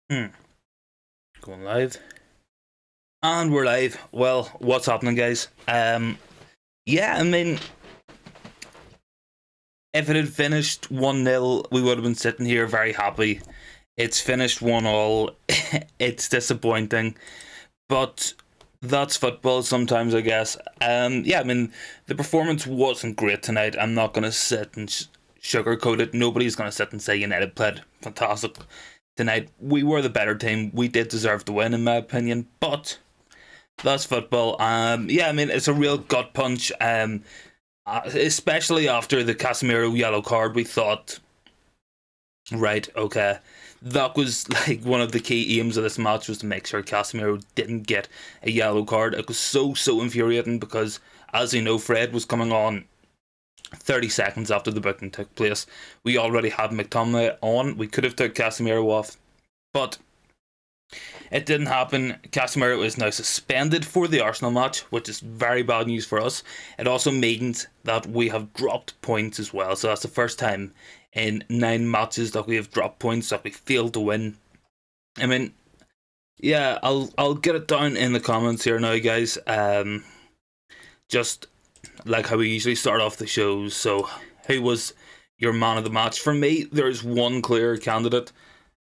Hmm. Going live. And we're live. Well, what's happening, guys? Yeah, I mean, if it had finished 1-0, we would have been sitting here very happy. It's finished 1-all. It's disappointing, but that's football sometimes, I guess. Yeah, I mean, the performance wasn't great tonight. I'm not going to sit and sugarcoat it. Nobody's going to sit and say United played fantastic tonight. We were the better team. We did deserve to win, in my opinion, but that's football. Yeah, I mean, it's a real gut punch. Especially after the Casemiro yellow card, we thought, right, okay, that was like one of the key aims of this match was to make sure Casemiro didn't get a yellow card. It was so infuriating because, as you know, Fred was coming on 30 seconds after the booking took place. We already had McTominay on. We could have took Casemiro off, but it didn't happen. Casemiro is now suspended for the Arsenal match, which is very bad news for us. It also means that we have dropped points as well. So that's the first time in 9 matches that we have dropped points, that we failed to win. I mean, yeah, I'll get it down in the comments here now, guys. Just like how we usually start off the shows. So, who was your man of the match? For me, there's one clear candidate.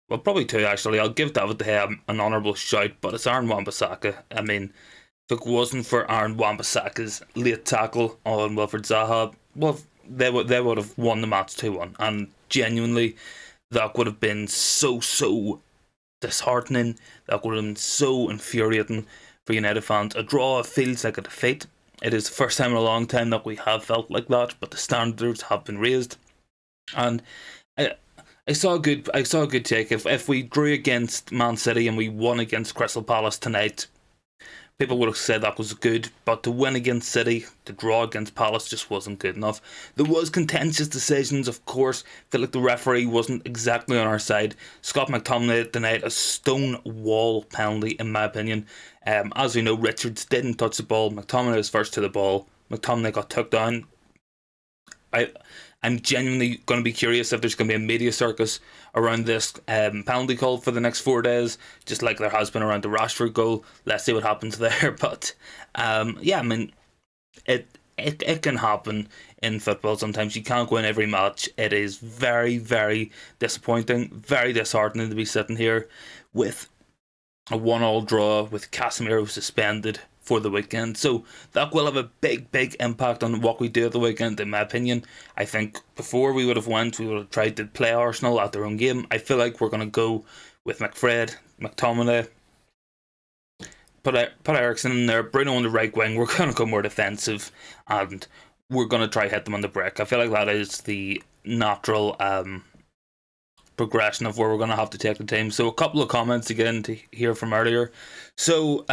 Well, probably two, actually. I'll give David De Gea an honourable shout, but it's Aaron Wan-Bissaka. I mean, if it wasn't for Aaron Wan-Bissaka's late tackle on Wilfried Zaha, well, they would have won the match 2-1. And genuinely, that would have been so disheartening. That would have been so infuriating for United fans. A draw feels like a defeat. It is the first time in a long time that we have felt like that, but the standards have been raised. And I saw a good take. If we drew against Man City and we won against Crystal Palace tonight, people would have said that was good. But to win against City, to draw against Palace, just wasn't good enough. There was contentious decisions, of course. I feel like the referee wasn't exactly on our side. Scott McTominay denied a stone wall penalty, in my opinion. As we know, Richards didn't touch the ball. McTominay was first to the ball. McTominay got took down. I'm genuinely going to be curious if there's going to be a media circus around this penalty call for the next 4 days, just like there has been around the Rashford goal. Let's see what happens there. But yeah, I mean, it can happen in football sometimes. You can't win every match. It is very disappointing, very disheartening to be sitting here with a 1-all draw with Casemiro suspended for the weekend. So that will have a big impact on what we do at the weekend, in my opinion. I think before we would have tried to play Arsenal at their own game. I feel like we're going to go with McFred, McTominay, put Eriksen in there, Bruno on the right wing. We're going to go more defensive and we're going to try hit them on the break. I feel like that is the natural progression of where we're going to have to take the team. So a couple of comments again to hear from earlier. So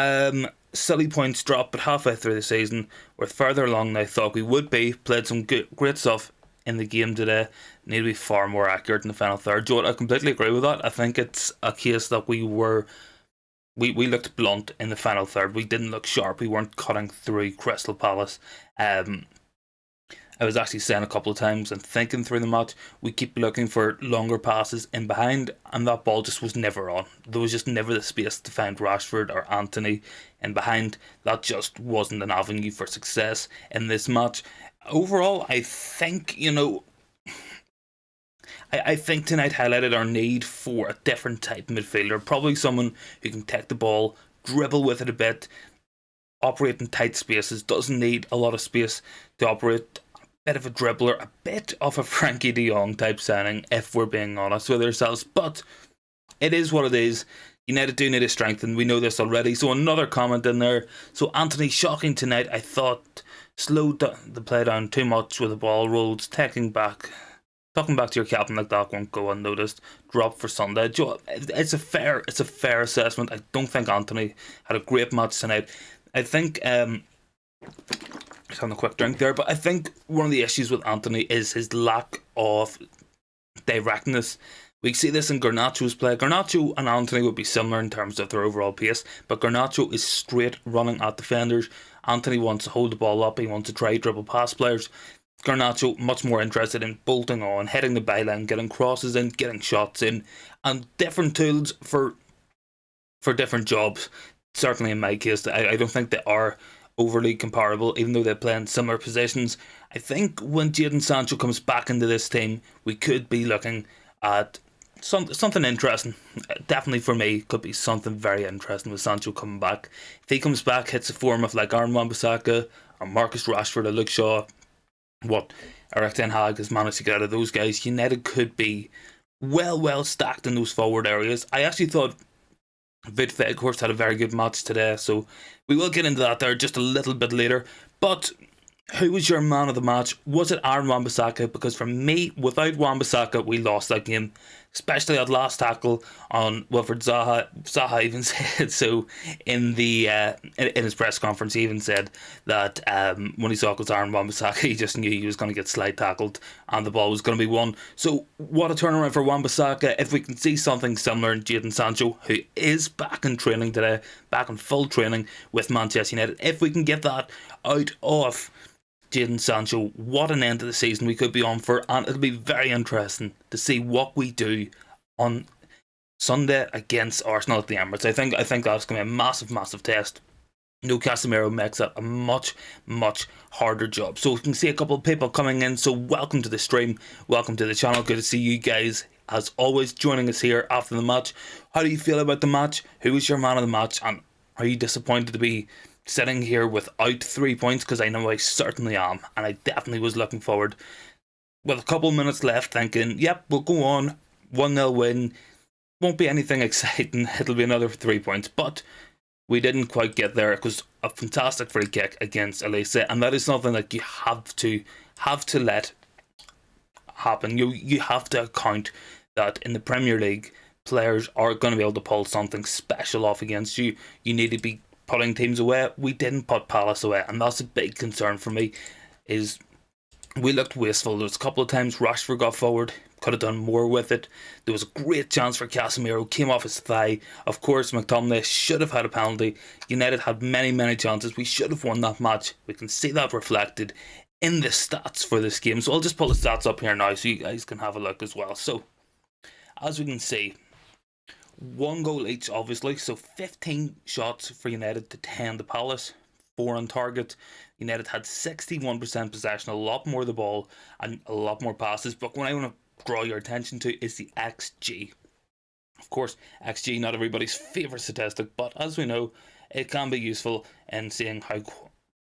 silly points dropped, but halfway through the season, we're further along than I thought we would be. Played some great stuff in the game today. Need to be far more accurate in the final third. Joe, I completely agree with that. I think it's a case that we looked blunt in the final third. We didn't look sharp. We weren't cutting through Crystal Palace. I was actually saying a couple of times and thinking through the match, we keep looking for longer passes in behind, and that ball just was never on. There was just never the space to find Rashford or Anthony in behind. That just wasn't an avenue for success in this match. Overall, I think, I think tonight highlighted our need for a different type of midfielder. Probably someone who can take the ball, dribble with it a bit, operate in tight spaces, doesn't need a lot of space to operate. Bit of a dribbler, a bit of a Frankie de Jong type signing, if we're being honest with ourselves. But it is what it is. United do need to strengthen. We know this already. So another comment in there. So Anthony, shocking tonight. I thought slowed the play down too much with the ball rolls. Talking back to your captain like that won't go unnoticed. Drop for Sunday. Joe, it's a fair assessment. I don't think Anthony had a great match tonight. I think just having a quick drink there, but I think one of the issues with Anthony is his lack of directness. We see this in Garnacho's play. Garnacho and Anthony would be similar in terms of their overall pace, but Garnacho is straight running at defenders. Anthony wants to hold the ball up. He wants to try dribble past players. Garnacho much more interested in bolting on, heading the byline, getting crosses in, getting shots in, and different tools for different jobs. Certainly in my case, I don't think they are overly comparable, even though they play in similar positions. I think when Jadon Sancho comes back into this team, we could be looking at something interesting. Definitely for me, could be something very interesting with Sancho coming back. If he comes back, hits the form of like Aaron Wan-Bissaka or Marcus Rashford or Luke Shaw, what Eric Tenhag has managed to get out of those guys, United could be well stacked in those forward areas. I actually thought Weghorst had a very good match today, so we will get into that there just a little bit later. But who was your man of the match? Was it Aaron Wan-Bissaka? Because for me, without Wan-Bissaka, we lost that game. Especially that last tackle on Wilfred Zaha. Zaha even said so in the in his press conference. He even said that when he saw it was Aaron Wan-Bissaka, he just knew he was going to get slide tackled and the ball was going to be won. So what a turnaround for Wan-Bissaka. If we can see something similar in Jadon Sancho, who is back in training today, back in full training with Manchester United, if we can get that out of Jadon Sancho, what an end to the season we could be on for, and it'll be very interesting to see what we do on Sunday against Arsenal at the Emirates. I think that's going to be a massive test. No, Casemiro makes it a much harder job. So we can see a couple of people coming in. So welcome to the stream, welcome to the channel. Good to see you guys as always joining us here after the match. How do you feel about the match? Who was your man of the match? And are you disappointed to be sitting here without 3 points? Because I know I certainly am, and I definitely was looking forward with a couple minutes left thinking, yep, we'll go on, 1-0 win, won't be anything exciting, it'll be another 3 points, but we didn't quite get there. It was a fantastic free kick against Elise, and that is something that you have to let happen. You have to account that in the Premier League, players are going to be able to pull something special off against you. You need to be putting teams away. We didn't put Palace away, and that's a big concern for me. Is we looked wasteful. There was a couple of times Rashford got forward, could have done more with it. There was a great chance for Casemiro, came off his thigh. Of course, McTominay should have had a penalty. United had many chances. We should have won that match. We can see that reflected in the stats for this game. So I'll just pull the stats up here now so you guys can have a look as well. So as we can see, 1 goal each, obviously, so 15 shots for United to 10 to Palace, 4 on target. United had 61% possession, a lot more of the ball and a lot more passes. But what I want to draw your attention to is the XG. Of course, XG, not everybody's favourite statistic, but as we know, it can be useful in seeing how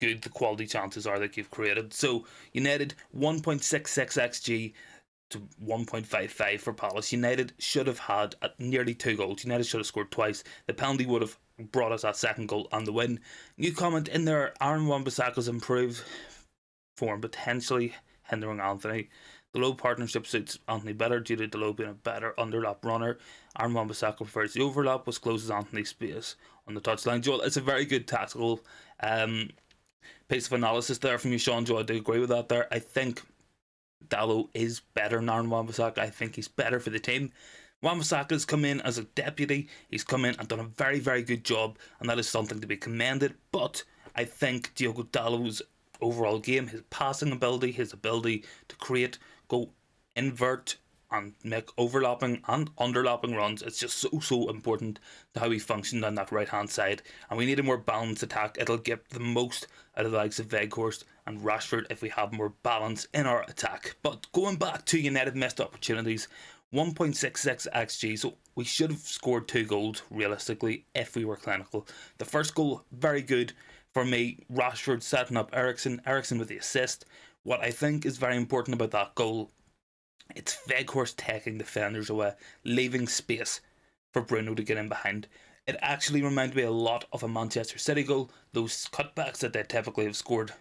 good the quality chances are that you've created. So United 1.66 XG to 1.55 for Palace. United should have had nearly 2 goals. United should have scored twice. The penalty would have brought us that second goal and the win. New comment in there, Aaron Wan-Bissaka's improved form potentially hindering Anthony. The low partnership suits Anthony better due to Dalot being a better underlap runner. Aaron Wan-Bissaka prefers the overlap, which closes Anthony's space on the touchline. Joel, it's a very good tactical piece of analysis there from you, Sean. Joel, I do agree with that there. I think Dalot is better than Aaron Wan-Bissaka. I think he's better for the team. Wan-Bissaka's come in as a deputy. He's come in and done a very good job, and that is something to be commended. But I think Diogo Dalot's overall game, his passing ability, his ability to create, go invert and make overlapping and underlapping runs, it's just so important to how he functioned on that right hand side. And we need a more balanced attack. It'll get the most out of the likes of Weghorst and Rashford if we have more balance in our attack. But going back to United missed opportunities, 1.66 XG, so we should have scored 2 goals realistically if we were clinical. The first goal, very good for me. Rashford setting up Eriksen with the assist. What I think is very important about that goal, it's Weghorst taking defenders away, leaving space for Bruno to get in behind. It actually reminded me a lot of a Manchester City goal, those cutbacks that they typically have scored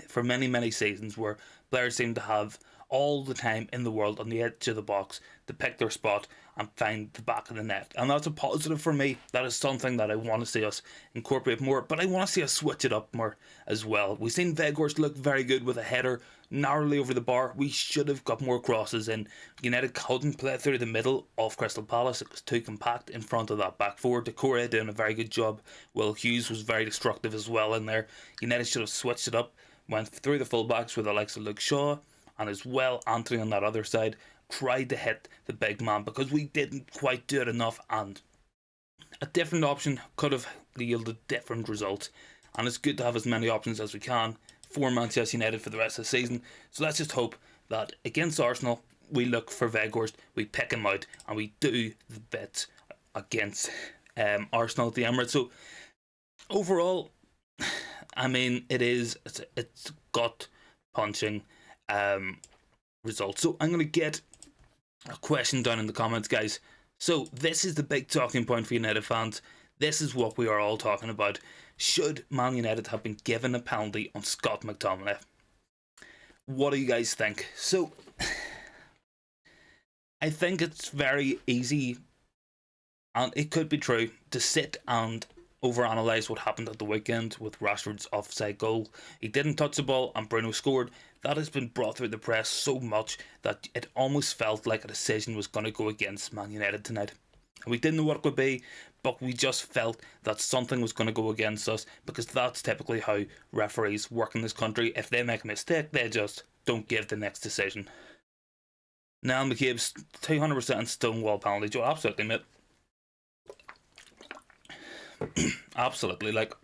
for many seasons, where players seem to have all the time in the world on the edge of the box to pick their spot and find the back of the net. And that's a positive for me. That is something that I want to see us incorporate more, but I want to see us switch it up more as well. We've seen Weghorst look very good with a header narrowly over the bar. We should have got more crosses in. United couldn't play through the middle of Crystal Palace. It was too compact in front of that back four. Decore doing a very good job. Will Hughes was very destructive as well in there. United should have switched it up. went through the fullbacks with the likes of Luke Shaw and as well Anthony on that other side, tried to hit the big man because we didn't quite do it enough, and a different option could have yielded different results. And it's good to have as many options as we can for Manchester United for the rest of the season. So let's just hope that against Arsenal we look for Weghorst, we pick him out, and we do the bits against Arsenal at the Emirates. So overall, I mean, it's gut punching results. So I'm going to get a question down in the comments, guys. So this is the big talking point for United fans. This is what we are all talking about. Should Man United have been given a penalty on Scott McTominay? What do you guys think? So I think it's very easy, and it could be true, to sit and overanalyze what happened at the weekend with Rashford's offside goal. He didn't touch the ball and Bruno scored. That has been brought through the press so much that it almost felt like a decision was going to go against Man United tonight. And we didn't know what it would be, but we just felt that something was going to go against us, because that's typically how referees work in this country. If they make a mistake, they just don't give the next decision. Now McCabe's 200% stonewall penalty. Joe, absolutely, mate. Absolutely. Like,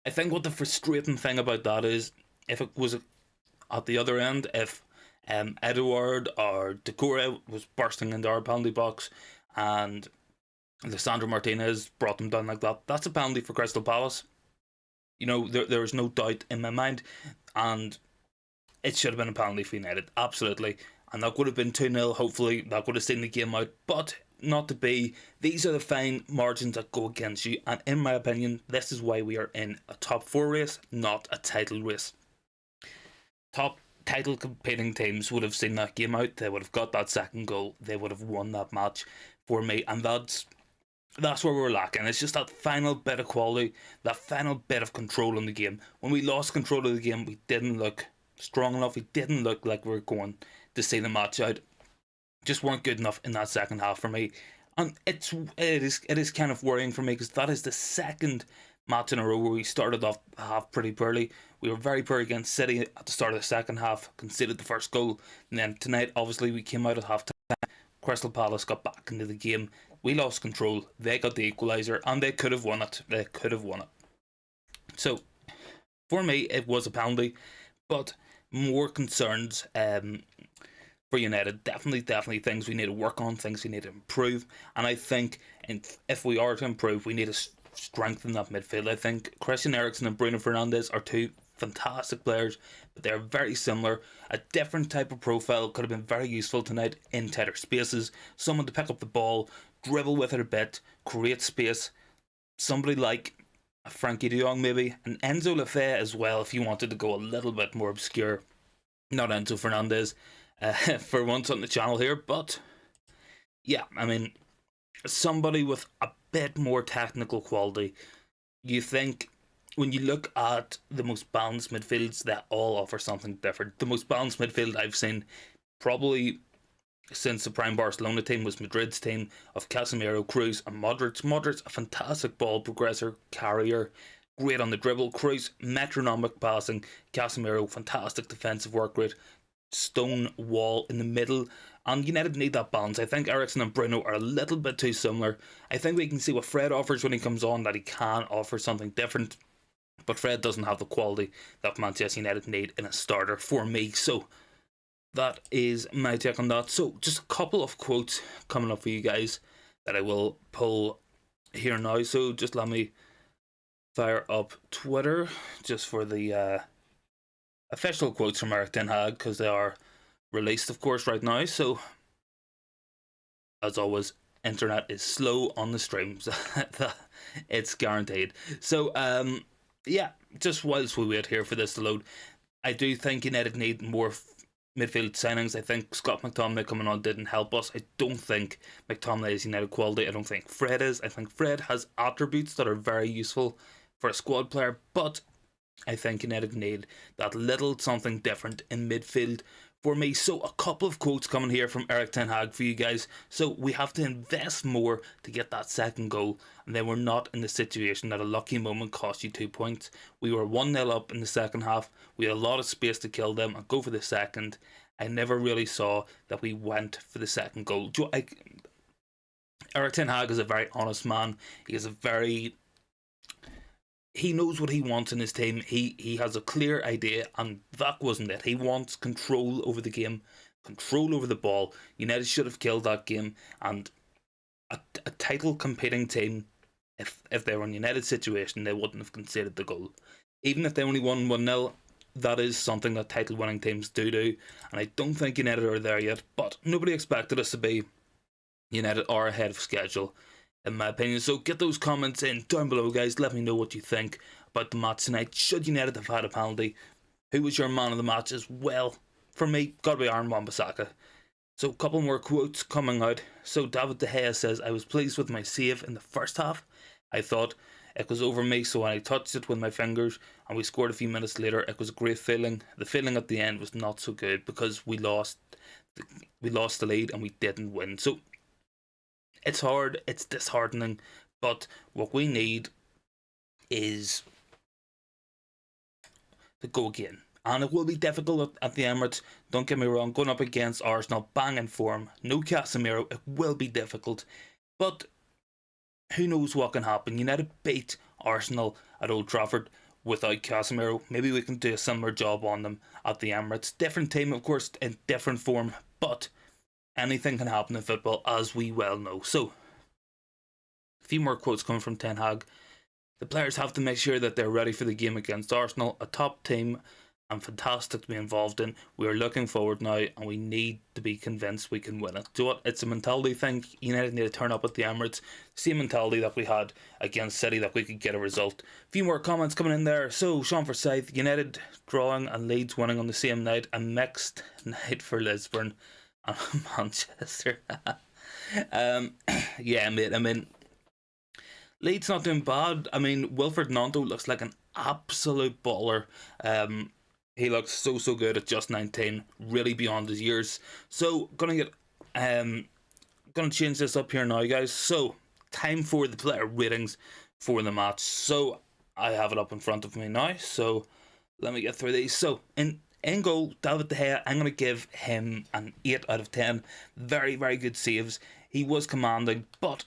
I think what the frustrating thing about that is, if it was at the other end, if Edouard or Decore was bursting into our penalty box and Lisandro Martinez brought them down like that, that's a penalty for Crystal Palace. You know, there is no doubt in my mind, and it should have been a penalty for United, absolutely. And that would have been 2-0, hopefully, that would have seen the game out, but not to be. These are the fine margins that go against you, and in my opinion, this is why we are in a top 4 race, not a title race. Top title competing teams would have seen that game out, they would have got that second goal, they would have won that match for me, and that's where we're lacking. It's just that final bit of quality, that final bit of control in the game. When we lost control of the game, we didn't look strong enough, we didn't look like we were going to see the match out. Just weren't good enough in that second half for me, and it is kind of worrying for me, because that is the second match in a row where we started off the half pretty poorly. We were very poor against City at the start of the second half, conceded the first goal, and then tonight obviously we came out at half time. Crystal Palace got back into the game, we lost control, they got the equaliser, and they could have won it. So for me it was a penalty, but more concerns for United. Definitely things we need to work on, things we need to improve, and I think if we are to improve, we need to strengthen that midfield. I think Christian Eriksen and Bruno Fernandes are two fantastic players, but they're very similar. A different type of profile could have been very useful tonight in tighter spaces. Someone to pick up the ball, dribble with it a bit, create space. Somebody like Frankie de Jong maybe, and Enzo Lefebvre as well if you wanted to go a little bit more obscure. Not Enzo Fernandez for once on the channel here, but yeah, I mean, somebody with a bit more technical quality. You think, when you look at the most balanced midfields, that all offer something different. The most balanced midfield I've seen probably since the prime Barcelona team was Madrid's team of Casemiro, Kroos and Modric. Modric, a fantastic ball progressor, carrier, great on the dribble. Kroos, metronomic passing. Casemiro, fantastic defensive work rate, stone wall in the middle. And United need that balance. I think Eriksen and Bruno are a little bit too similar. I think we can see what Fred offers when he comes on, that he can offer something different, but Fred doesn't have the quality that Manchester United need in a starter for me. So that is my take on that. So just a couple of quotes coming up for you guys that I will pull here now. So just let me fire up Twitter just for the official quotes from Erik Ten Hag, because they are released of course right now. So as always, internet is slow on the streams. It's guaranteed. So yeah, just whilst we wait here for this to load, I do think United need more midfield signings. I think Scott McTominay coming on didn't help us. I don't think McTominay is United quality. I don't think Fred is. I think Fred has attributes that are very useful for a squad player, but I think United need that little something different in midfield for me. So a couple of quotes coming here from Erik ten Hag for you guys. So we have to invest more to get that second goal, and then we're not in the situation that a lucky moment cost you 2 points. We were 1-0 up in the second half. We had a lot of space to kill them and go for the second. I never really saw that we went for the second goal. Erik ten Hag is a very honest man. He knows what he wants in his team. He has a clear idea, and that wasn't it. He wants control over the game, control over the ball. United should have killed that game, and a title competing team, if they were in United's situation, they wouldn't have conceded the goal. Even if they only won 1-0, that is something that title winning teams do, and I don't think United are there yet, but nobody expected us to be. United are ahead of schedule, in my opinion. So get those comments in down below, guys. Let me know what you think about the match tonight. Should United have had a penalty? Who was your man of the match as well? For me, gotta be Wan-Bissaka. So a couple more quotes coming out. So David De Gea says, I was pleased with my save in the first half. I thought it was over me, so when I touched it with my fingers and we scored a few minutes later, it was a great feeling. The feeling at the end was not so good because we lost the lead and we didn't win. So it's hard, it's disheartening, but what we need is to go again. And it will be difficult at the Emirates, don't get me wrong, going up against Arsenal, bang in form, no Casemiro, it will be difficult. But who knows what can happen. United beat Arsenal at Old Trafford without Casemiro. Maybe we can do a similar job on them at the Emirates. Different team, of course, in different form, but anything can happen in football, as we well know. So, a few more quotes coming from Ten Hag. The players have to make sure that they're ready for the game against Arsenal, a top team and fantastic to be involved in. We are looking forward now, and we need to be convinced we can win it. Do you know what? It's a mentality thing. United need to turn up at the Emirates. Same mentality that we had against City, that we could get a result. A few more comments coming in there. So, Sean Forsyth, United drawing and Leeds winning on the same night. A mixed night for Lisbon and Manchester. Yeah, mate. I mean, Leeds not doing bad. I mean, Wilfred Gnonto looks like an absolute baller. He looks so good at just 19, really beyond his years. So, gonna change this up here now, guys. So, time for the player ratings for the match. So, I have it up in front of me now. So, let me get through these. So, in goal, David De Gea, I'm going to give him an 8 out of 10. Very, very good saves. He was commanding, but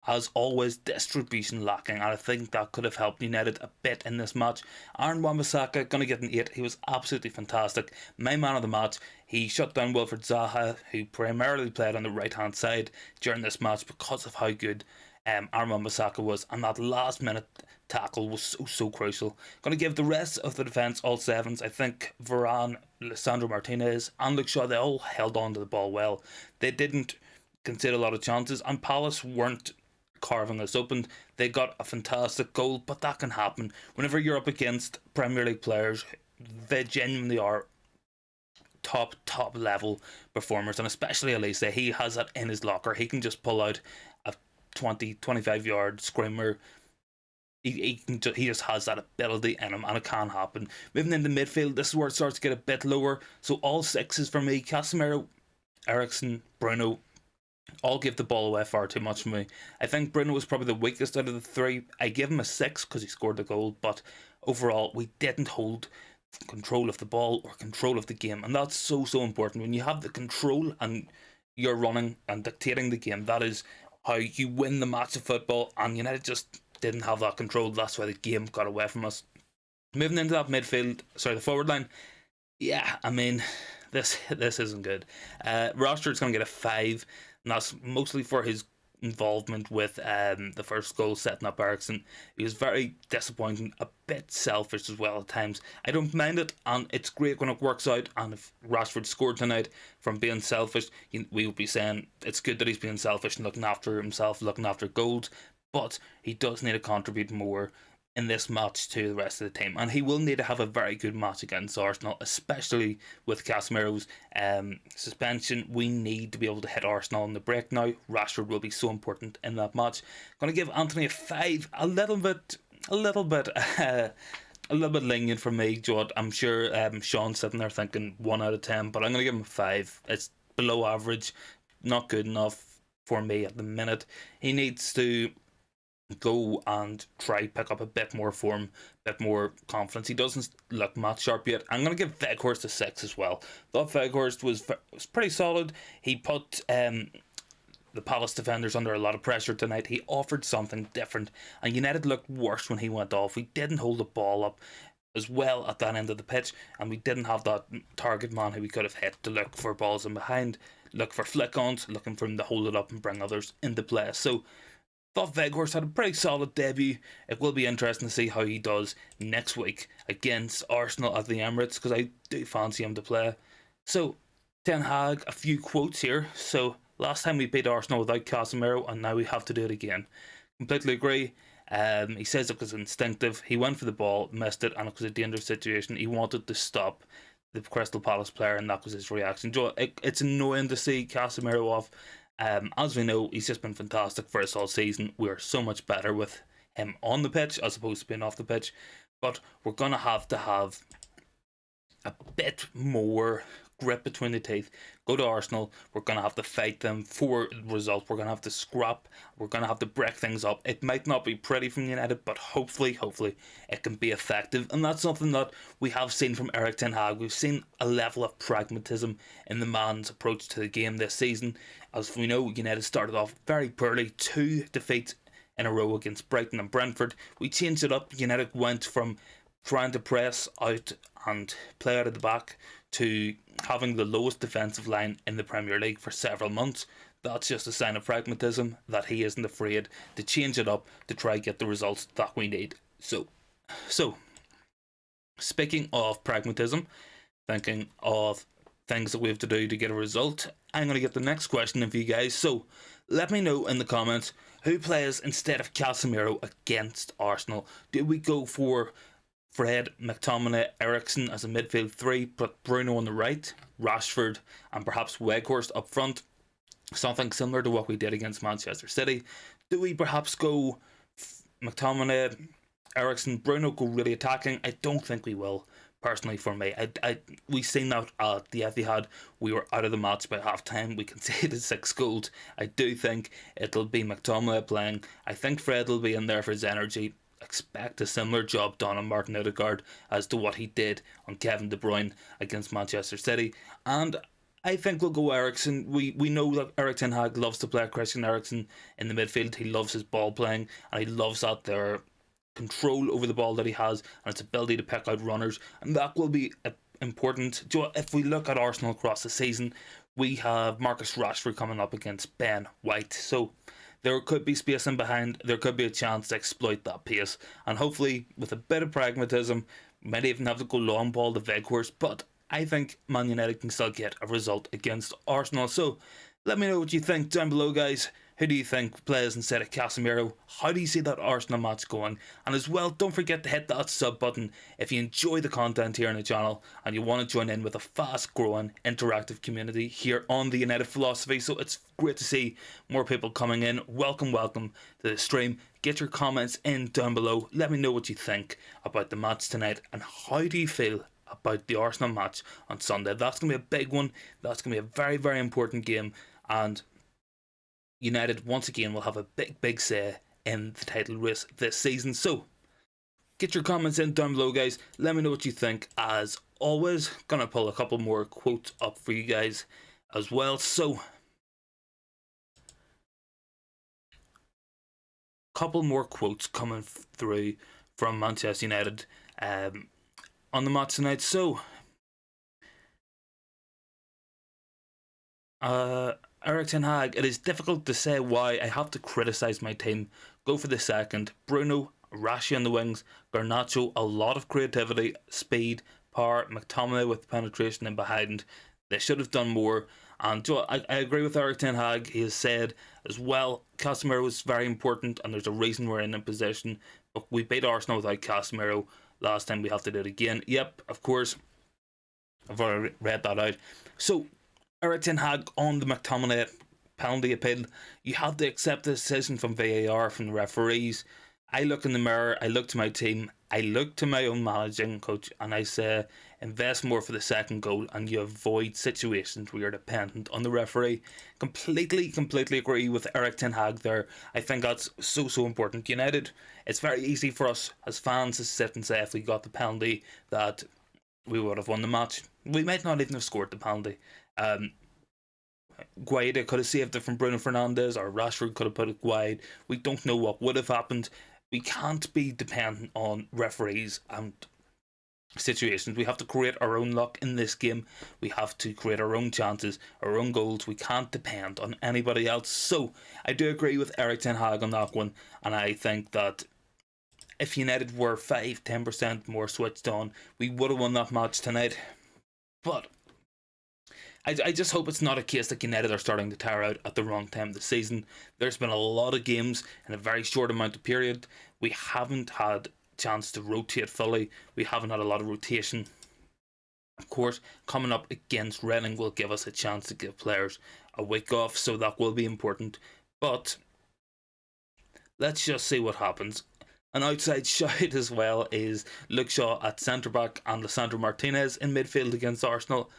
as always, distribution lacking, and I think that could have helped United a bit in this match. Wan-Bissaka, going to get an 8. He was absolutely fantastic. My man of the match, he shut down Wilfried Zaha, who primarily played on the right-hand side during this match because of how good Wan-Bissaka was, and that last minute tackle was so crucial. Going to give the rest of the defence all 7s. I think Varane, Lisandro Martinez and Luke Shaw, they all held on to the ball well. They didn't concede a lot of chances, and Palace weren't carving us open. They got a fantastic goal, but that can happen whenever you're up against Premier League players. They genuinely are top level performers, and especially Elise, he has that in his locker. He can just pull out a 20-25 yard screamer. He just has that ability in him, and it can happen. Moving into midfield, this is where it starts to get a bit lower. So all 6s for me. Casemiro, Eriksen, Bruno, all give the ball away far too much for me. I think Bruno was probably the weakest out of the 3. I give him a 6 because he scored the goal, but overall we didn't hold control of the ball or control of the game, and that's so important. When you have the control and you're running and dictating the game, that is how you win the match of football, and United just didn't have that control. That's why the game got away from us. Moving into that midfield, the forward line, yeah, I mean, this isn't good. Rashford's going to get a 5, and that's mostly for his involvement with the first goal, setting up Eriksen. He was very disappointing, a bit selfish as well at times. I don't mind it, and it's great when it works out. And if Rashford scored tonight from being selfish, we would be saying it's good that he's being selfish and looking after himself, looking after goals. But he does need to contribute more in this match to the rest of the team, and he will need to have a very good match against Arsenal, especially with Casemiro's suspension. We need to be able to hit Arsenal on the break now. Rashford will be so important in that match. Going to give Anthony a 5, a little bit a little bit lenient for me, Jod. I'm sure Sean's sitting there thinking 1 out of 10, but I'm going to give him a 5. It's below average, not good enough for me at the minute. He needs to go and try pick up a bit more form, a bit more confidence. He doesn't look match sharp yet. I'm going to give Weghorst a 6 as well. Thought Weghorst was pretty solid. He put the Palace defenders under a lot of pressure tonight. He offered something different, and United looked worse when he went off. We didn't hold the ball up as well at that end of the pitch, and we didn't have that target man who we could have hit to look for balls in behind, look for flick-ons, looking for him to hold it up and bring others into play. So thought Weghorst had a pretty solid debut. It will be interesting to see how he does next week against Arsenal at the Emirates, because I do fancy him to play. So, Ten Hag, a few quotes here. So, last time we beat Arsenal without Casemiro, and now we have to do it again. Completely agree. He says it was instinctive. He went for the ball, missed it, and it was a dangerous situation. He wanted to stop the Crystal Palace player, and that was his reaction. It's annoying to see Casemiro off. As we know, he's just been fantastic for us all season. We're so much better with him on the pitch as opposed to being off the pitch. But we're going to have a bit more grip between the teeth. Go to Arsenal. We're going to have to fight them for results. We're going to have to scrap. We're going to have to break things up. It might not be pretty from United, but hopefully it can be effective. And that's something that we have seen from Erik ten Hag. We've seen a level of pragmatism in the man's approach to the game this season. As we know, United started off very poorly. 2 defeats in a row against Brighton and Brentford. We changed it up. United went from trying to press out and play out of the back to having the lowest defensive line in the Premier League for several months. That's just a sign of pragmatism, that he isn't afraid to change it up to try and get the results that we need. So speaking of pragmatism, thinking of things that we have to do to get a result, I'm going to get the next question in for you guys. So let me know in the comments who plays instead of Casemiro against Arsenal. Do we go for Fred, McTominay, Eriksen as a midfield 3, put Bruno on the right, Rashford and perhaps Weghorst up front? Something similar to what we did against Manchester City. Do we perhaps go McTominay, Eriksen, Bruno, go really attacking? I don't think we will. Personally, for me, we've seen that at the Etihad. We were out of the match by half time. We conceded 6 goals. I do think it'll be McTominay playing. I think Fred will be in there for his energy. Expect a similar job done on Martin Odegaard as to what he did on Kevin De Bruyne against Manchester City. And I think we'll go Eriksen. We know that Erik ten Hag loves to play Christian Eriksen in the midfield. He loves his ball playing, and he loves that their control over the ball that he has and its ability to pick out runners, and that will be important. If we look at Arsenal across the season, we have Marcus Rashford coming up against Ben White, so there could be space in behind. There could be a chance to exploit that pace, and hopefully with a bit of pragmatism, we might even have to go long ball to Weghorst, but I think Man United can still get a result against Arsenal. So let me know what you think down below, guys. Who do you think plays instead of Casemiro? How do you see that Arsenal match going? And as well, don't forget to hit that sub button if you enjoy the content here on the channel and you want to join in with a fast growing interactive community here on the United Philosophy. So it's great to see more people coming in. Welcome to the stream. Get your comments in down below. Let me know what you think about the match tonight, and how do you feel about the Arsenal match on Sunday. That's going to be a big one. That's going to be a very, very important game, and United once again will have a big say in the title race this season. So get your comments in down below, guys. Let me know what you think. As always, gonna pull a couple more quotes up for you guys as well. So couple more quotes coming through from Manchester United on the match tonight. So Erik ten Hag, it is difficult to say why I have to criticise my team. Go for the second. Bruno, Rashi on the wings, Garnacho, a lot of creativity, speed, power, McTominay with penetration in behind. They should have done more. And I agree with Erik ten Hag. He has said as well, Casemiro is very important and there's a reason we're in a position. But we beat Arsenal without Casemiro. Last time we have to do it again. Yep, of course. I've already read that out. So Erik ten Hag on the McTominay penalty appeal. You have to accept the decision from VAR, from the referees. I look in the mirror, I look to my team, I look to my own managing coach, and I say, invest more for the second goal, and you avoid situations where you're dependent on the referee. Completely agree with Eric Tenhag there. I think that's so important. United, it's very easy for us as fans to sit and say if we got the penalty that we would have won the match. We might not even have scored the penalty. Guaita could have saved it from Bruno Fernandes, or Rashford could have put it wide. We don't know what would have happened. We can't be dependent on referees and situations. We have to create our own luck in this game. We have to create our own chances, our own goals. We can't depend on anybody else. So I do agree with Eric Ten Hag on that one, and I think that if United were 5-10% more switched on, we would have won that match tonight. But I just hope it's not a case that United are starting to tire out at the wrong time of the season. There's been a lot of games in a very short amount of period. We haven't had a chance to rotate fully. We haven't had a lot of rotation. Of course, coming up against Reading will give us a chance to give players a week off, so that will be important. But let's just see what happens. An outside shout as well is Luke Shaw at centre back and Lisandro Martinez in midfield against Arsenal.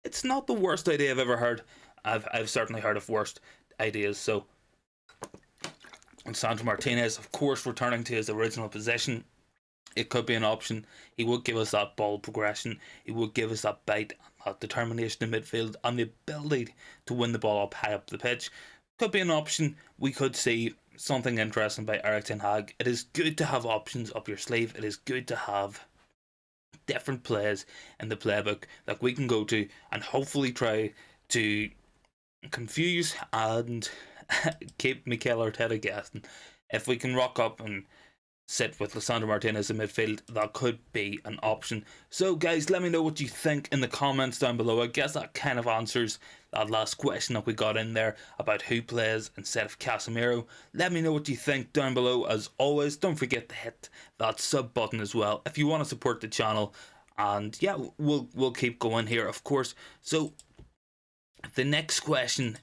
It's not the worst idea I've ever heard. I've certainly heard of worst ideas. So, Lisandro Martinez, of course, returning to his original position. It could be an option. He would give us that ball progression. He would give us that bite, that determination in midfield, and the ability to win the ball up high up the pitch. Could be an option. We could see something interesting by Eric Ten Hag. It is good to have options up your sleeve. It is good to have different plays in the playbook that we can go to and hopefully try to confuse and keep Mikel Arteta guessing. If we can rock up and sit with Lisandro Martinez in midfield, that could be an option. So guys, let me know what you think in the comments down below. I guess that kind of answers that last question that we got in there about who plays instead of Casemiro. Let me know what you think down below. As always, don't forget to hit that sub button as well if you want to support the channel. And yeah, we'll keep going here, of course. So the next question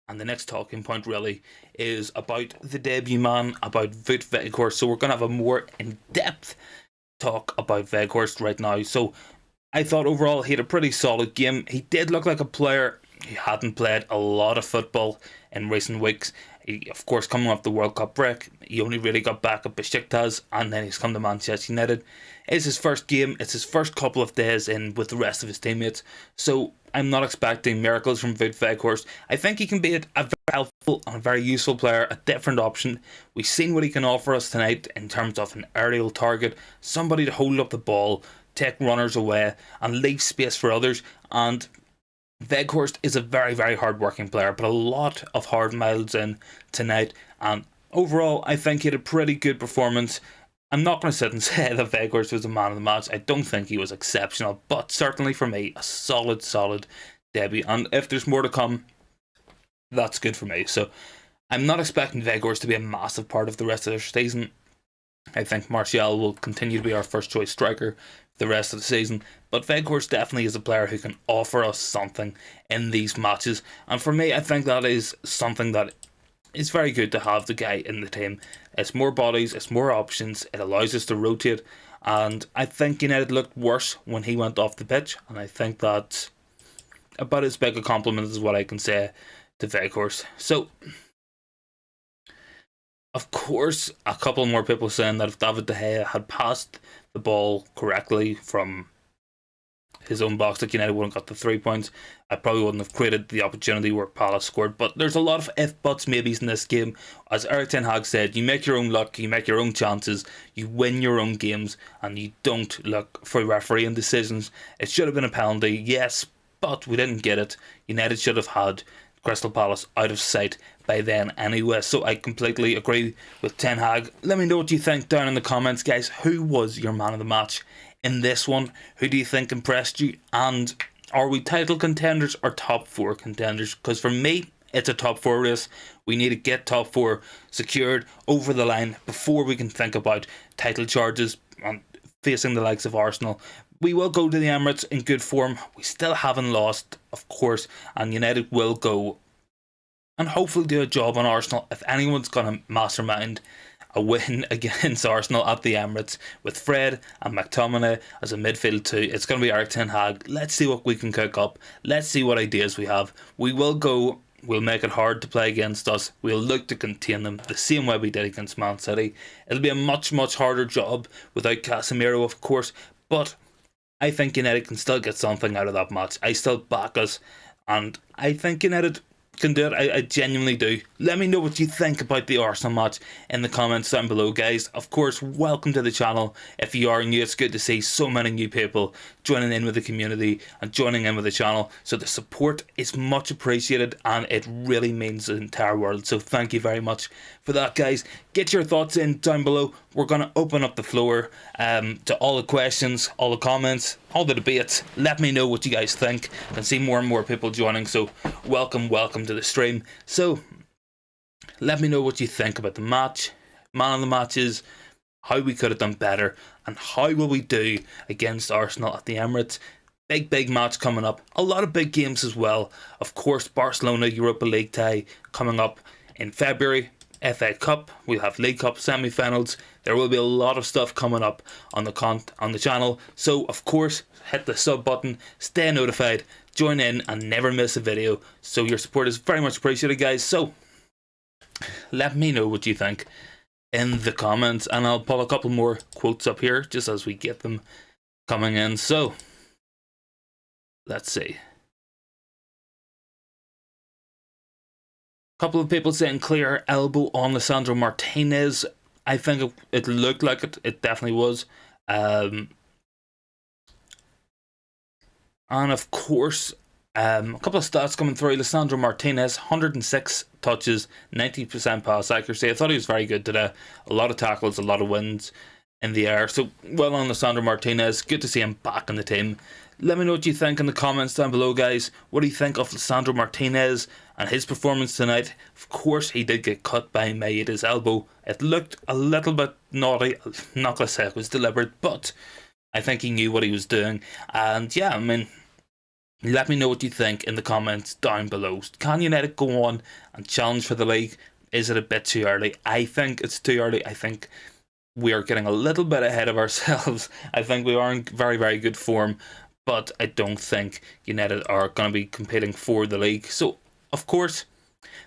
and the next talking point really is about the debut man, about Weghorst. So we're going to have a more in-depth talk about Weghorst right now. So I thought overall he had a pretty solid game. He did look like a player who hadn't played a lot of football in recent weeks. He, of course, coming off the World Cup break, he only really got back at Besiktas, and then he's come to Manchester United. It's his first game. It's his first couple of days in with the rest of his teammates. So I'm not expecting miracles from Weghorst. I think he can be a very helpful and a very useful player, a different option. We've seen what he can offer us tonight in terms of an aerial target, somebody to hold up the ball, take runners away, and leave space for others. And Weghorst is a very hard working player, but a lot of hard miles in tonight. And overall, I think he had a pretty good performance. I'm not going to sit and say that Weghorst was the man of the match. I don't think he was exceptional, but certainly for me, a solid debut. And if there's more to come, that's good for me. So I'm not expecting Weghorst to be a massive part of the rest of the season. I think Martial will continue to be our first choice striker for the rest of the season, but Weghorst definitely is a player who can offer us something in these matches. And for me, I think that is something that is very good to have the guy in the team. It's more bodies, it's more options, it allows us to rotate. And I think United looked worse when he went off the pitch, and I think that's about as big a compliment as what I can say to Weghorst. So, of course, a couple more people saying that if David De Gea had passed the ball correctly from his own box, that United wouldn't got the 3 points. I probably wouldn't have created the opportunity where Palace scored. But there's a lot of if, buts, maybes in this game. As Eric Ten Hag said, you make your own luck, you make your own chances, you win your own games, and you don't look for refereeing decisions. It should have been a penalty, yes, but we didn't get it. United should have had Crystal Palace out of sight by then anyway. So I completely agree with Ten Hag. Let me know what you think down in the comments, guys. Who was your man of the match in this one? Who do you think impressed you? And are we title contenders or top 4 contenders? Because for me, it's a top 4 race. We need to get top 4 secured over the line before we can think about title charges and facing the likes of Arsenal. We will go to the Emirates in good form. We still haven't lost, of course, and United will go and hopefully do a job on Arsenal. If anyone's going to mastermind a win against Arsenal at the Emirates with Fred and McTominay as a midfield two. It's going to be Eric Tenhag. Let's see what we can cook up. Let's see what ideas we have. We'll make it hard to play against us. We'll look to contain them the same way we did against Man City. It'll be a much, much harder job without Casemiro, of course, but I think United can still get something out of that match. I still back us, and I think United can do it. I genuinely do. Let me know what you think about the Arsenal match in the comments down below, guys. Of course, welcome to the channel. If you are new, it's good to see so many new people joining in with the community and joining in with the channel. So the support is much appreciated, and it really means the entire world. So thank you very much for that, guys. Get your thoughts in down below. We're going to open up the floor to all the questions, all the comments, all the debates. Let me know what you guys think. I can see more and more people joining, so welcome to the stream. So let me know what you think about the match, man of the matches, how we could have done better, and how will we do against Arsenal at the Emirates. Big match coming up. A lot of big games as well. Of course, Barcelona Europa League tie coming up in February. FA Cup, we'll have League Cup semi-finals. There will be a lot of stuff coming up on the channel. So of course, hit the sub button, stay notified, join in, and never miss a video. So your support is very much appreciated, guys. So let me know what you think in the comments, and I'll pull a couple more quotes up here just as we get them coming in. So let's see. Couple of people saying clear elbow on Lisandro Martinez. I think it looked like it. It definitely was. And of course, a couple of stats coming through. Lisandro Martinez, 106 touches, 90% pass accuracy. I thought he was very good today. A lot of tackles, a lot of wins in the air. So well on Lisandro Martinez. Good to see him back in the team. Let me know what you think in the comments down below, guys. What do you think of Lisandro Martinez and his performance tonight? Of course, he did get cut by Manutd's elbow. It looked a little bit naughty. I'm not going to say it was deliberate, but I think he knew what he was doing. And yeah, I mean, let me know what you think in the comments down below. Can United go on and challenge for the league? Is it a bit too early? I think it's too early. I think we are getting a little bit ahead of ourselves. I think we are in very, very good form, but I don't think United are going to be competing for the league. So, of course,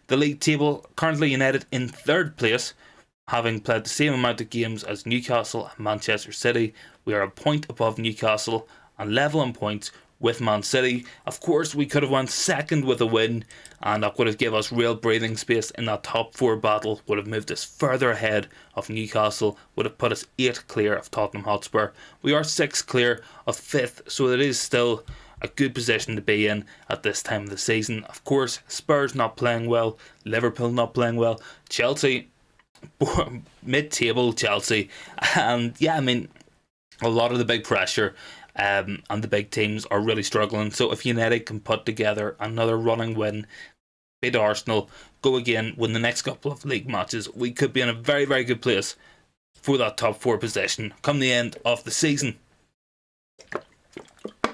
the league table, currently United in third place, having played the same amount of games as Newcastle and Manchester City. We are a point above Newcastle and level in points with Man City. Of course, we could have won second with a win, and that would have given us real breathing space in that top four battle, would have moved us further ahead of Newcastle, would have put us 8 clear of Tottenham Hotspur. We are 6 clear of 5th, so it is still a good position to be in at this time of the season. Of course, Spurs not playing well, Liverpool not playing well, Chelsea, mid-table Chelsea, and yeah, I mean, a lot of the big pressure and the big teams are really struggling. So if United can put together another running win, beat Arsenal, go again, win the next couple of league matches, we could be in a very, very good place for that top 4 position come the end of the season.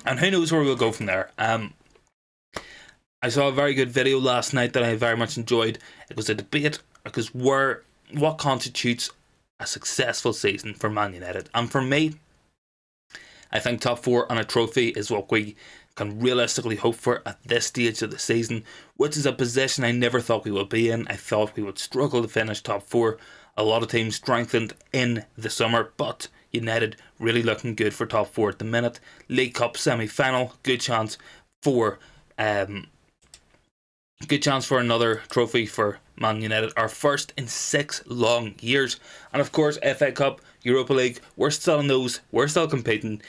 And who knows where we'll go from there. I saw a very good video last night that I very much enjoyed. It was a debate because what constitutes a successful season for Man United. And for me, I think top 4 and a trophy is what we can realistically hope for at this stage of the season, which is a position I never thought we would be in. I thought we would struggle to finish top 4. A lot of teams strengthened in the summer, but United really looking good for top 4 at the minute. League Cup semi-final, good chance for another trophy for Man United, our first in 6 long years. And of course, FA Cup, Europa League, we're still in those, we're still competing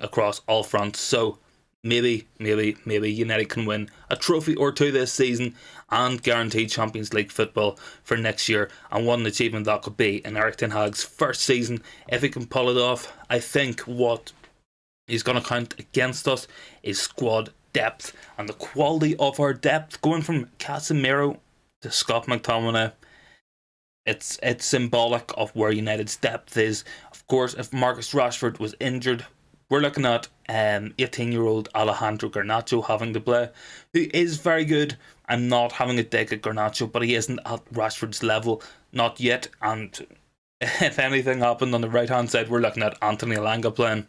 across all fronts. So maybe United can win a trophy or 2 this season and guaranteed Champions League football for next year. And what an achievement that could be in Eric Tenhag's first season. If he can pull it off, I think what is going to count against us is squad depth and the quality of our depth. Going from Casemiro to Scott McTominay, it's symbolic of where United's depth is. Of course, if Marcus Rashford was injured, we're looking at 18-year-old Alejandro Garnacho having to play, who is very good. I'm not having a dig at Garnacho, but he isn't at Rashford's level. not yet. And if anything happened on the right hand side, we're looking at Anthony Elanga playing.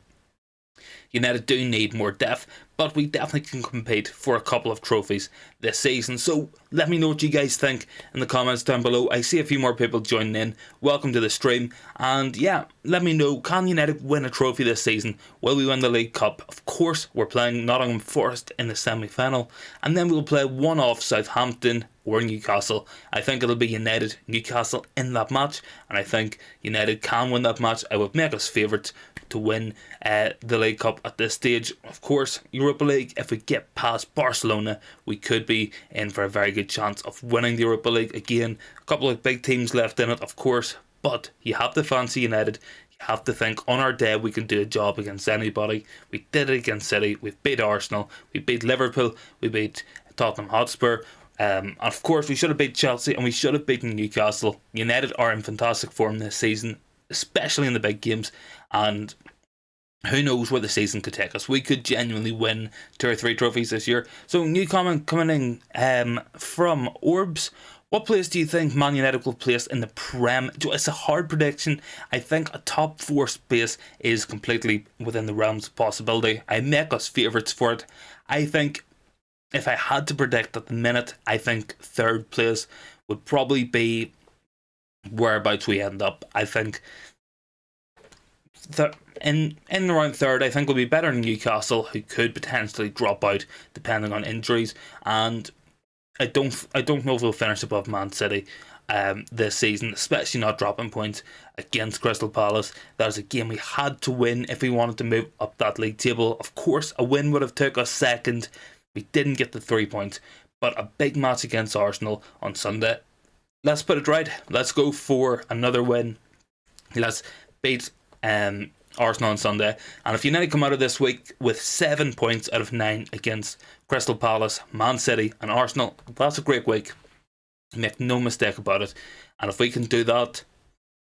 United do need more depth, but we definitely can compete for a couple of trophies this season. So let me know what you guys think in the comments down below. I see a few more people joining in. Welcome to the stream. And yeah, let me know, can United win a trophy this season? Will we win the League Cup? Of course, we're playing Nottingham Forest in the semi-final. And then we'll play one off Southampton or Newcastle. I think it'll be United Newcastle in that match, and I think United can win that match. I would make us favourites to win the League Cup at this stage. Of course, Europa League, if we get past Barcelona, we could be in for a very good chance of winning the Europa League again. A couple of big teams left in it, of course, but you have to fancy United. You have to think on our day we can do a job against anybody. We did it against City. We've beat Arsenal. We beat Liverpool. We beat Tottenham Hotspur. Of course, we should have beat Chelsea and we should have beaten Newcastle. United are in fantastic form this season, especially in the big games, and who knows where the season could take us. We could genuinely win 2 or 3 trophies this year. So, new comment coming in from Orbs. What place do you think Man United will place in the Prem? It's a hard prediction. I think a top 4 space is completely within the realms of possibility. I make us favourites for it. I think, if I had to predict at the minute, I think 3rd place would probably be whereabouts we end up. I think in around 3rd, I think we'll be better than Newcastle, who could potentially drop out depending on injuries. And I don't know if we'll finish above Man City this season, especially not dropping points against Crystal Palace. That was a game we had to win if we wanted to move up that league table. Of course, a win would have took us 2nd. We didn't get the 3 points, but a big match against Arsenal on Sunday. Let's put it right. Let's go for another win. Let's beat Arsenal on Sunday. And if United come out of this week with 7 points out of 9 against Crystal Palace, Man City and Arsenal, that's a great week. Make no mistake about it. And if we can do that,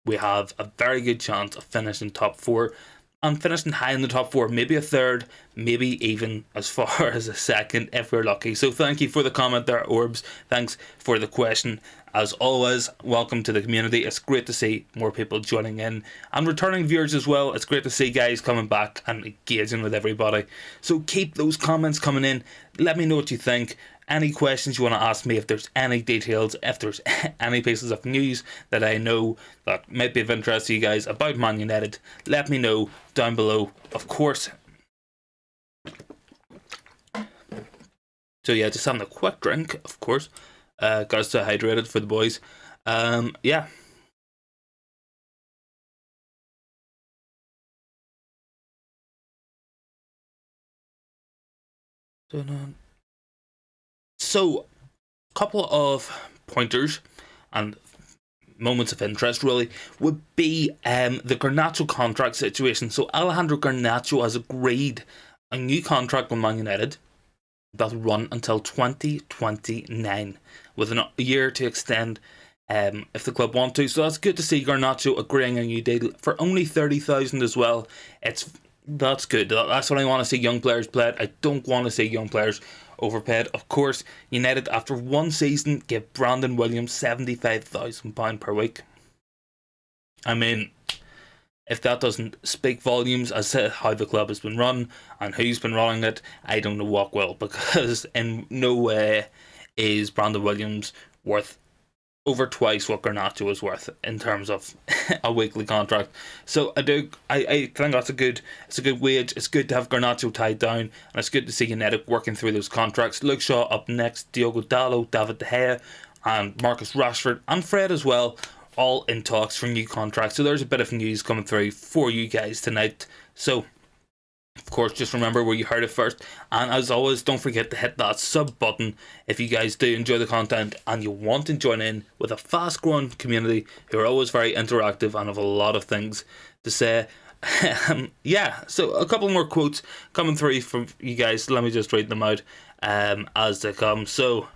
we have a very good chance of finishing top 4. And finishing high in the top 4, maybe a 3rd, maybe even as far as a 2nd if we're lucky. So thank you for the comment there, Orbs. Thanks for the question. As always, welcome to the community. It's great to see more people joining in and returning viewers as well. It's great to see guys coming back and engaging with everybody. So keep those comments coming in. Let me know what you think. Any questions you want to ask me, if there's any details, if there's any pieces of news that I know that might be of interest to you guys about Man United, let me know down below, of course. So yeah, just having a quick drink, of course. Gotta stay hydrated for the boys. Yeah. So, a couple of pointers and moments of interest really would be the Garnacho contract situation. So Alejandro Garnacho has agreed a new contract with Man United that will run until 2029 with a year to extend if the club want to. So that's good to see Garnacho agreeing a new deal for only 30,000 as well. That's good. That's what I want to see young players played. I don't want to see young players overpaid. Of course, United after one season give Brandon Williams £75,000 per week. I mean, if that doesn't speak volumes as to how the club has been run and who's been running it, I don't know what will, because in no way is Brandon Williams worth over twice what Garnacho is worth in terms of a weekly contract. So I think that's a good wage. It's good to have Garnacho tied down, and it's good to see United working through those contracts. Luke Shaw up next, Diogo Dalot, David De Gea, and Marcus Rashford, and Fred as well, all in talks for new contracts. So there's a bit of news coming through for you guys tonight. So of course, just remember where you heard it first, and as always, don't forget to hit that sub button if you guys do enjoy the content and you want to join in with a fast growing community who are always very interactive and have a lot of things to say. Yeah, so a couple more quotes coming through from you guys. Let me just read them out as they come. So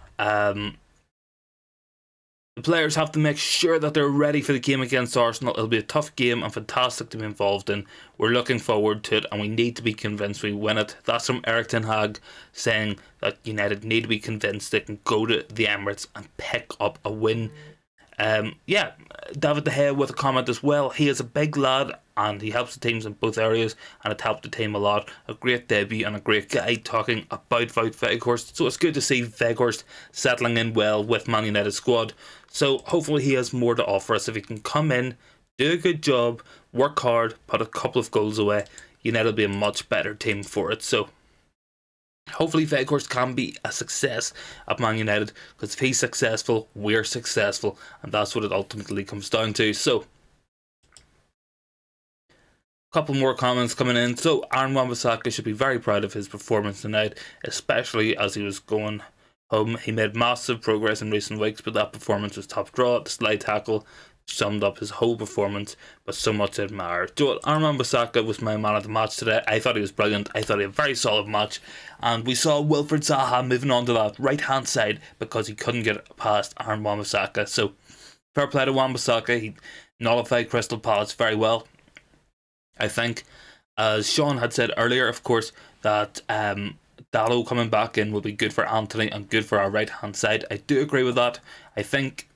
the players have to make sure that they're ready for the game against Arsenal. It'll be a tough game and fantastic to be involved in. We're looking forward to it, and we need to be convinced we win it. That's from Erik ten Hag, saying that United need to be convinced they can go to the Emirates and pick up a win Yeah, David De Gea with a comment as well. He is a big lad and he helps the teams in both areas, and it helped the team a lot. A great debut and a great guy talking about Weghorst. So it's good to see Weghorst settling in well with Man United squad. So hopefully he has more to offer us. If he can come in, do a good job, work hard, put a couple of goals away, United will be a much better team for it. So hopefully Weghorst can be a success at Man United, because if he's successful, we're successful, and that's what it ultimately comes down to. So couple more comments coming in. So Aaron Wan-Bissaka should be very proud of his performance tonight, especially as he was going home. He made massive progress in recent weeks, but that performance was top draw. The slide tackle summed up his whole performance, but so much to admire. Joel, Aaron Wan-Bissaka was my man of the match today. I thought he was brilliant. I thought he had a very solid match, and we saw Wilfried Zaha moving on to that right hand side because he couldn't get past Aaron Wan-Bissaka. So fair play to Wan-Bissaka. He nullified Crystal Palace very well. I think, as Sean had said earlier, of course, that Dalot coming back in will be good for Anthony and good for our right hand side. I do agree with that. I think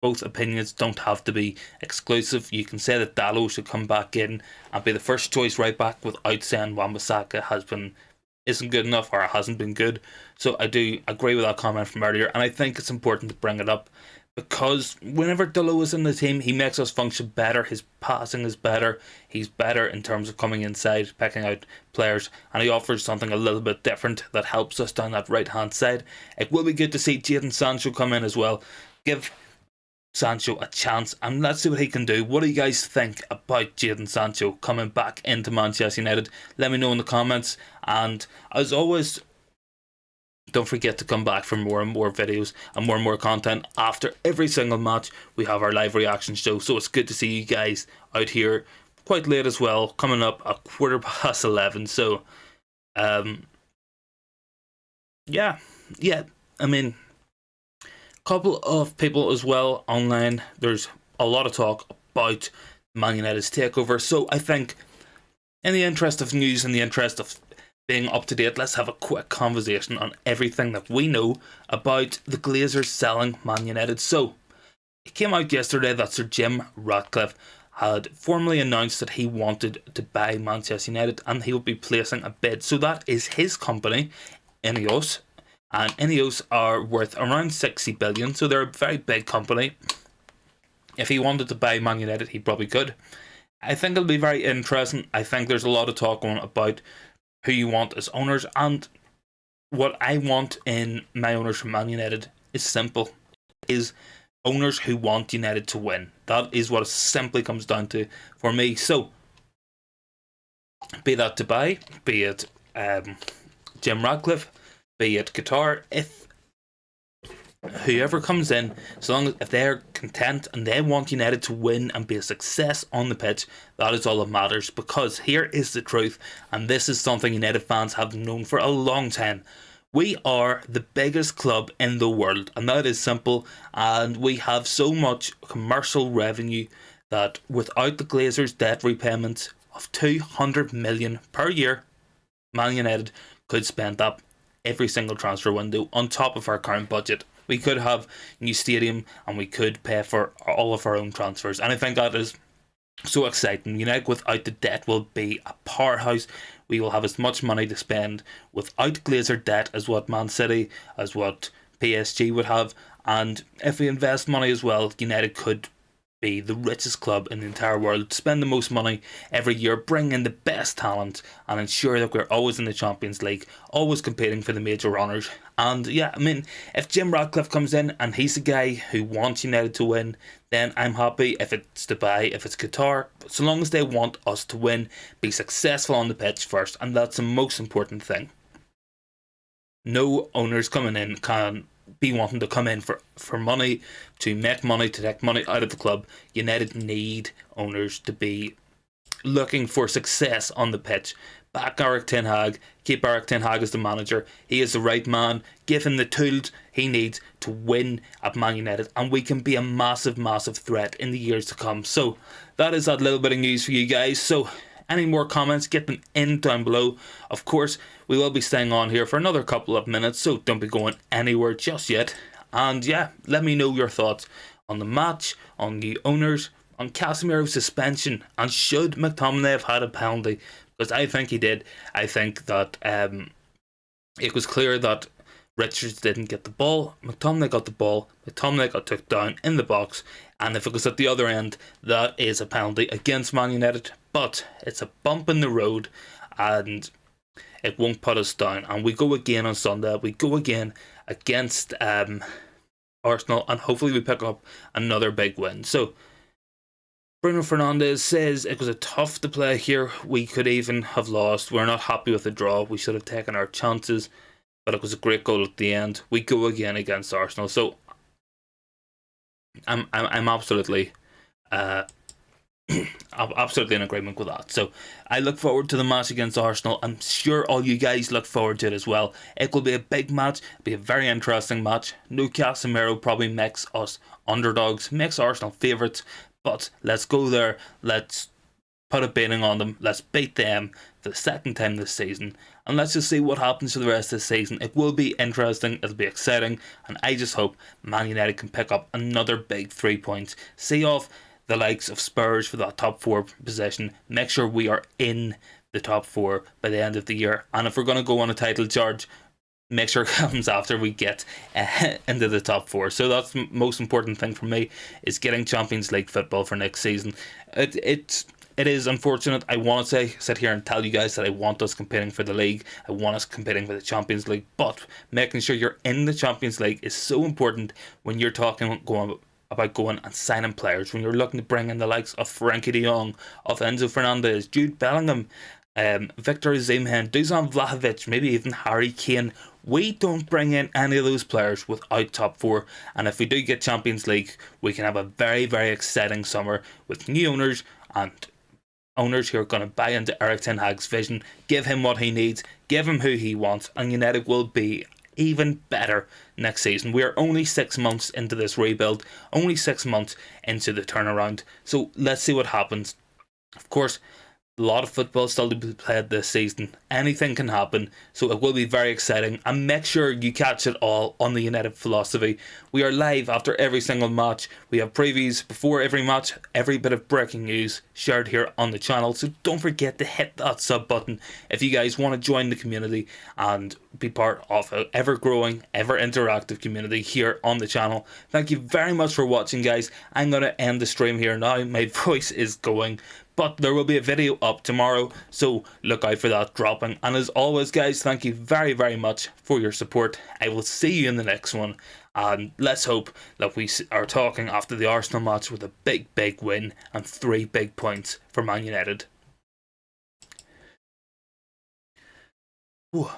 both opinions don't have to be exclusive. You can say that Dalot should come back in and be the first choice right back without saying Wan-Bissaka isn't good enough or hasn't been good. So I do agree with that comment from earlier, and I think it's important to bring it up, because whenever Dalot is in the team, he makes us function better. His passing is better. He's better in terms of coming inside, picking out players, and he offers something a little bit different that helps us down that right hand side. It will be good to see Jadon Sancho come in as well. Give Sancho a chance and let's see what he can do. What do you guys think about Jadon Sancho coming back into Manchester United? Let me know in the comments, and as always, don't forget to come back for more and more videos and more content. After every single match, we have our live reaction show. So it's good to see you guys out here quite late as well, coming up at 11:15. So, yeah. I mean, a couple of people as well online. There's a lot of talk about Man United's takeover. So I think, in the interest of news, in the interest of being up to date, let's have a quick conversation on everything that we know about the Glazers selling Man United. So, it came out yesterday that Sir Jim Ratcliffe had formally announced that he wanted to buy Manchester United and he would be placing a bid. So that is his company, Ineos, and Ineos are worth around 60 billion, so they're a very big company. If he wanted to buy Man United, he probably could. I think it'll be very interesting. I think there's a lot of talk going about who you want as owners, and what I want in my owners from Man United is simple, is owners who want United to win. That is what it simply comes down to for me. So, be that Dubai, be it Jim Ratcliffe, be it Qatar, if whoever comes in, so long as if they're content and they want United to win and be a success on the pitch, that is all that matters. Because here is the truth, and this is something United fans have known for a long time. We are the biggest club in the world, and that is simple, and we have so much commercial revenue that without the Glazers' debt repayments of 200 million per year, Man United could spend that every single transfer window on top of our current budget. We could have a new stadium and we could pay for all of our own transfers. And I think that is so exciting. United without the debt will be a powerhouse. We will have as much money to spend without Glazer debt as what Man City, as what PSG would have. And if we invest money as well, United could be the richest club in the entire world, spend the most money every year, bring in the best talent, and ensure that we're always in the Champions League, always competing for the major honours. And yeah, I mean, if Jim Ratcliffe comes in and he's the guy who wants United to win, then I'm happy. If it's Dubai, if it's Qatar, so long as they want us to win, be successful on the pitch first, and that's the most important thing. No owners coming in can be wanting to come in for money, to make money, to take money out of the club. United need owners to be looking for success on the pitch. Back Eric Tenhag, keep Eric Tenhag as the manager. He is the right man. Give him the tools he needs to win at Man United, and we can be a massive threat in the years to come. So that is that little bit of news for you guys. So any more comments, get them in down below. Of course, we will be staying on here for another couple of minutes, so don't be going anywhere just yet. And yeah, let me know your thoughts on the match, on the owners, on Casemiro's suspension, and should McTominay have had a penalty? Because I think he did. I think that it was clear that Richards didn't get the ball. McTominay got the ball. McTominay got took down in the box. And if it was at the other end, that is a penalty against Man United. But it's a bump in the road, and it won't put us down. And we go again on Sunday. We go again against Arsenal, and hopefully we pick up another big win. So Bruno Fernandes says it was a tough to play here. We could even have lost. We're not happy with the draw. We should have taken our chances, but it was a great goal at the end. We go again against Arsenal. So I'm absolutely I'm absolutely in agreement with that. So I look forward to the match against Arsenal. I'm sure all you guys look forward to it as well. It will be a big match. It'll be a very interesting match. No Casemiro probably makes us underdogs, makes Arsenal favourites. But let's go there. Let's put a beating on them. Let's beat them for the second time this season. And let's just see what happens for the rest of the season. It will be interesting. It'll be exciting. And I just hope Man United can pick up another big 3 points. See off the likes of Spurs for that top 4 position. Make sure we are in the top 4 by the end of the year. And if we're going to go on a title charge, make sure it comes after we get into the top 4. So that's the most important thing for me, is getting Champions League football for next season. It is unfortunate. I want to sit here and tell you guys that I want us competing for the league. I want us competing for the Champions League. But making sure you're in the Champions League is so important when you're talking about going and signing players. When you're looking to bring in the likes of Frankie de Jong, of Enzo Fernandez, Jude Bellingham, Victor Osimhen, Dusan Vlahovic, maybe even Harry Kane. We don't bring in any of those players without top 4, and if we do get Champions League, we can have a very, very exciting summer with new owners and owners who are going to buy into Erik ten Hag's vision, give him what he needs, give him who he wants, and United will be even better next season. We are only 6 months into this rebuild, only 6 months into the turnaround, so let's see what happens. Of course, a lot of football still to be played this season. Anything can happen, so it will be very exciting. And make sure you catch it all on the United Philosophy. We are live after every single match. We have previews before every match, every bit of breaking news shared here on the channel. So don't forget to hit that sub button if you guys want to join the community and be part of an ever-growing, ever-interactive community here on the channel. Thank you very much for watching, guys. I'm going to end the stream here now. My voice is going. But there will be a video up tomorrow, so look out for that dropping. And as always, guys, thank you very, very much for your support. I will see you in the next one. And let's hope that we are talking after the Arsenal match with a big, big win and 3 big points for Man United. Ooh.